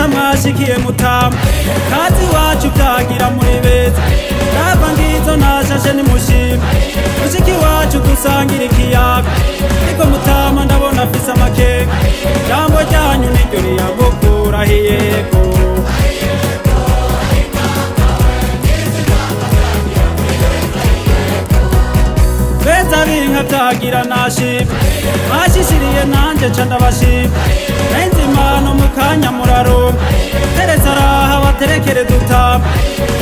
beza mwashikiye Mutama kazi wacu vyagira muri beza rava ngizo nashashe nimushima mushiki wacu dusangira ikiyaga ariko Mutama ndabona afise amakenga jambo ryanyu niryo riyagukurahiyeho beza binka vyagira nashima mwashishiriye nanje ca ndabashima nainzi imano mukanya muraronka teretse araha baterekere dutama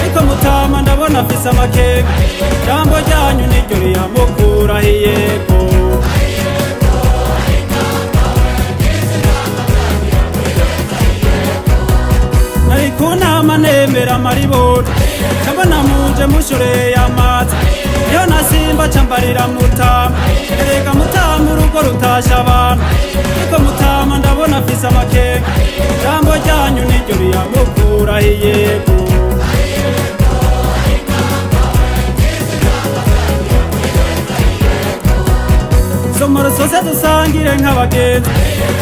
ariko Mutama ndabona afise amakenga jambo ryanyu niryo riyamukurahiyeho nari kunama nemera maribona ndabona muje mushoreye amazi iyo nasimba cambarira Mutama erega Mutama urugo rutasha abantu ariko Mutama ndabona afise amakenga jambo ryanyu niryo riyamukurahiyeho isomero zose dusangire nk'abagenzi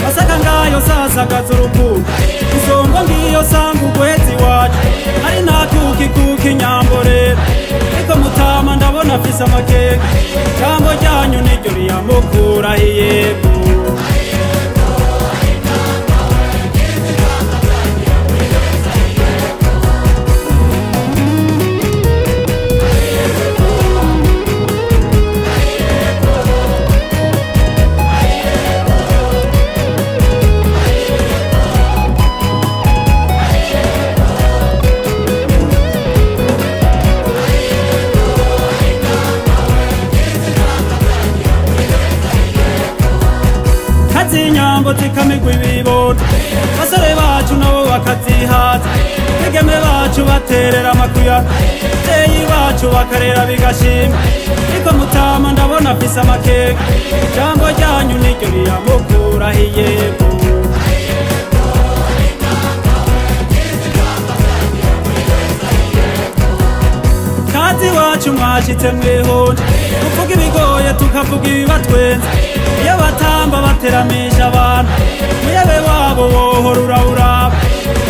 basaka ngayo sasagaza urukundo isongo ngiyo sanga ugwezi wacu ari nakuki kuki nyamborera ariko Mutama ndabona afise amakenga jambo ryanyu niryo riyamukurahiyeho inyambo zikamigwa ibibondo basore bacu nabo bakazihaza bigeme bacu baterera amakuya abavyeyi bacu bakarera bigashima ariko Mutama ndabona afise amakenga jambo ryanyu niryo riyamukurahiyeho kazi wacu mwashitse mwihonje tuvuga ibigoye tukavuga ibibatwenza iyo batamba bateramisha abantu muyebe wabo wohora urawuraba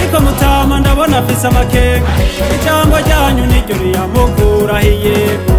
ariko Mutama ndabona afise amakenga ijambo ryanyu niryo riyamukurahiyeho